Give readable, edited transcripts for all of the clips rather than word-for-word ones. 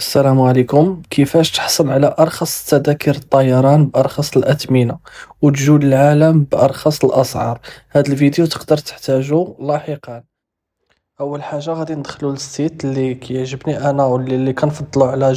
السلام عليكم. كيفاش تحصل على أرخص تذاكر الطيران بأرخص الأثمنة وتجول العالم بأرخص الأسعار؟ هذا الفيديو تقدر تحتاجه لاحقا. اول حاجه غادي ندخلوا للسيت اللي كيعجبني انا واللي كنفضلو على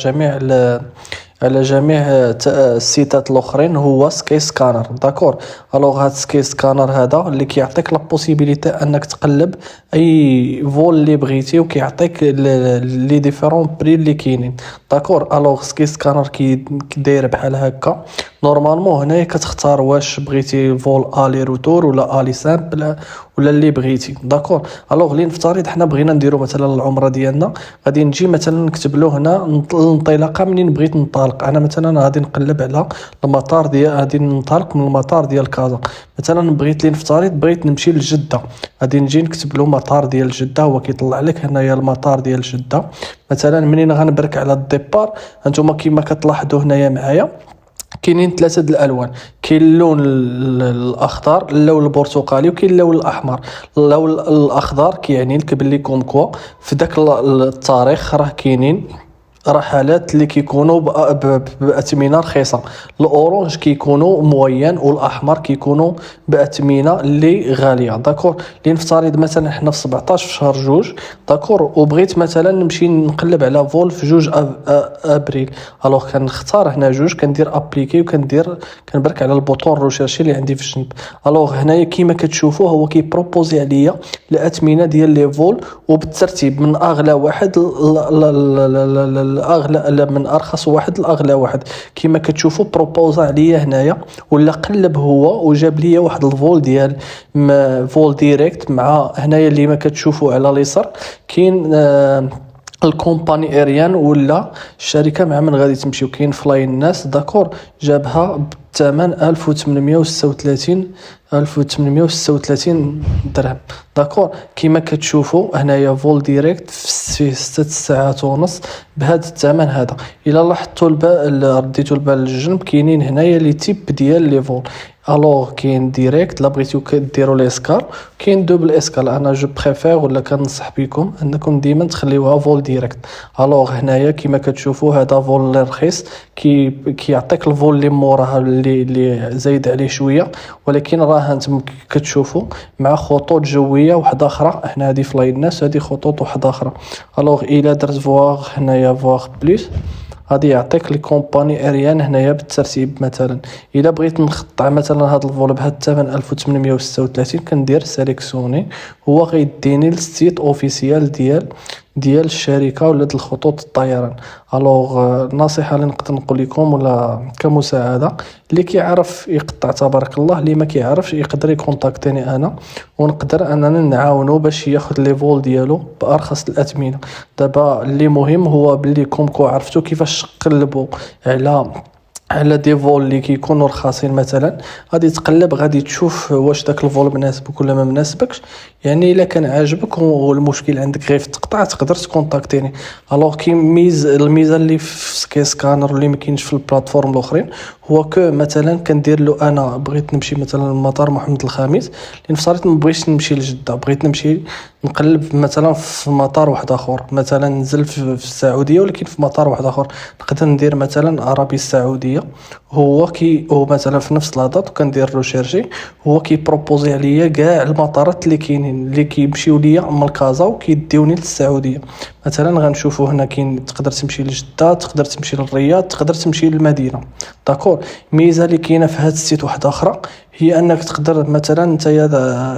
جميع السيتات الاخرين، هو سكاي سكانر. داكور. الوغ هاد سكاي سكانر هذا اللي كيعطيك لا بوسيبيليتي انك تقلب اي فول اللي بغيتي، وكيعطيك لي ديفيرون بري اللي كاينين. داكور. الوغ سكاي سكانر كي داير بحال هكا. نورمالمون هنايا كتختار واش بغيتي فول الي روتور ولا الي سامبل ولا اللي بغيتي. داكور. الوغ لي نفترض حنا بغينا نديرو مثلا العمره ديالنا، غادي نجي مثلا نكتب له هنا الانطلاقه منين بغيت ننطلق. انا مثلا غادي نقلب على المطار ديال، غادي ننطلق من المطار ديال كازا. مثلا بغيت لي نفترض بغيت نمشي لجده، غادي نجي نكتب له مطار ديال جده، هو كيطلع لك هنايا المطار ديال جده. مثلا منين غنبرك على الديبار، هانتوما كيما كتلاحظوا هنايا معايا كاينين ثلاثه د الالوان. كاين اللون الاخضر، اللون البرتقالي، وكاين اللون الاحمر. اللون الاخضر كيعني لك بلي كومكوا في داك التاريخ راه كاينين رحلات اللي كيكونوا بأثمنة رخيصة. الأورانج كيكونوا موين، والأحمر كيكونوا بأثمنة اللي غالية. داكور. اللي نفترض مثلا حنا في 17 في شهر جوج. داكور. وبغيت مثلا نمشي نقلب على فول في جوج أبريل. الوغ كنختار هنا جوج، كندير ابليكي كنبرك على البوطون روشيرشي اللي عندي في الجنب. الوغ هنايا كيما كتشوفوا هو كيبروبوزي عليا الاثمنه ديال لي فول وبالترتيب من اغلى واحد الاغلى، من ارخص واحد لاغلى واحد. كيما كتشوفوا بروبوزا عليا هنايا، ولا قلب هو وجاب لي واحد الفول ديال فول ديريكت مع هنايا اللي ما كتشوفوا على اليسار كاين الكومباني اريان ولا الشركه مع من غادي تمشيو. كاين فلاي الناس. داكور. جابها بثمن 1836 درهم. داكور. كيما كتشوفوا هنايا فول ديريكت في 6 ساعات ونص بهذا الثمن هذا. الا لاحظتوا رديتوا البال للجنب كاينين هنايا لي تيب ديال لي فول. الوغ كاين ديريكت لا بغيتو كديروا ليسكار، كاين دوبل اسكال. انا جو بريفير ولا كنصح بكم انكم ديما تخليوها فول ديريكت. الوغ هنايا كيما كتشوفوا هذا فول اللي رخيص كيعطيك الفول اللي موراها اللي زايد عليه شويه، ولكن راه انتم كتشوفوا مع خطوط جويه واحده اخرى. هنا هذه فلاي الناس، هذه خطوط واحده اخرى. الوغ الى درت فواغ هنايا فواغ بليس غادي يعطيك لي كومباني اريان هنايا بالترتيب. مثلا الا بغيت نقطع مثلا هذا الفول بهذا الثمن 1836 كندير سيليكسيوني، هو غيديني للسيت اوفيسيال ديال الشركه ولا ديال خطوط الطيران. الوغ النصيحه اللي نقدر نقول لكم ولا كمساعده، اللي كيعرف يقطع تبارك الله، اللي ما كيعرفش يقدر يكونتاكتيني انا، ونقدر اننا نعاونو باش ياخذ لي فول ديالو بارخص الاثمنه. دابا اللي مهم هو باللي كومكو عرفتو كيفاش تقلبوا على دي فول اللي كيكونوا رخاصين. مثلا غادي تقلب، غادي تشوف واش داك الفول مناسبك ولا ما مناسبكش. يعني الا كان عاجبك والمشكل عندك غير في التقطاع تقدر تكونتاكتيني. الوغ كي الميزه اللي في سكاي سكانر واللي ما كاينش في البلاتفورم الاخرين هو كو مثلا كندير له انا بغيت نمشي مثلا لمطار محمد الخامس، لنفترض ما بغيتش نمشي لجده، بغيت نمشي نقلب مثلا في مطار واحد اخر، مثلا نزل في السعوديه ولكن في مطار واحد اخر. نقدر ندير مثلا عربي السعوديه، هو مثلا في نفس لاطات وكندير ريشيرشي، هو كيبروبوزي عليا كاع المطارات اللي كاينين اللي كيمشيو ليا من كازا وكيديوني للسعوديه. مثلا غنشوفوا هنا كاين تقدر تمشي لجده، تقدر تمشي للرياض، تقدر تمشي للمدينه. داكور. ميزه اللي كاينه في هذا السيت واحده اخرى هي انك تقدر مثلا انت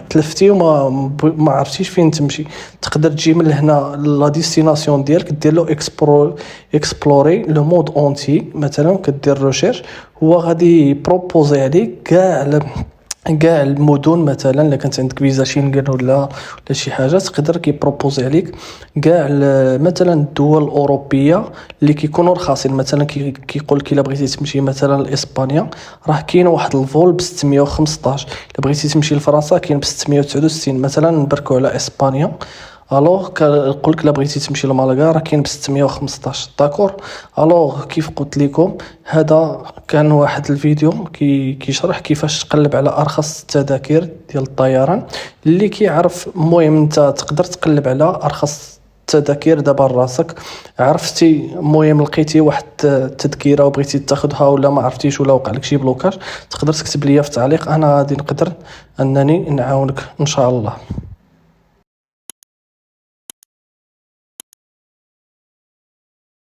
تلفتي وما عرفتيش فين تمشي، تقدر تجي من هنا لا ديستيناسيون ديالك دير له اكسبلوري لو مود اونتي. مثلا كدير ريشيرش، هو غادي يبروبوزي عليك كاع المدن. مثلا الا كانت عندك فيزا شينغن ولا شي حاجه تقدر كيبروبوزي عليك كاع مثلا الدول الاوروبيه اللي كيكونوا رخاصين. مثلا كيقول لك الا بغيتي تمشي مثلا لاسبانيا راه كاين واحد الفول ب 615، الا بغيتي تمشي لفرنسا كاين ب 669. مثلا نبركوا على اسبانيا، الوغ كنقول لك لا بغيتي تمشي لمالاغا راه كاين ب 615. داكور. الوغ كيف قلت لكم هذا كان واحد الفيديو كيشرح كيفاش تقلب على ارخص التذاكر ديال الطيران. اللي كيعرف المهم انت تقدر تقلب على ارخص التذاكير دابا راسك عرفتي. المهم لقيتي واحد التذكيره وبغيتي تاخذها ولا ما عرفتيش ولا وقع لك شي بلوكاج، تقدر تكتب لي في التعليق، انا غادي نقدر انني نعاونك ان شاء الله.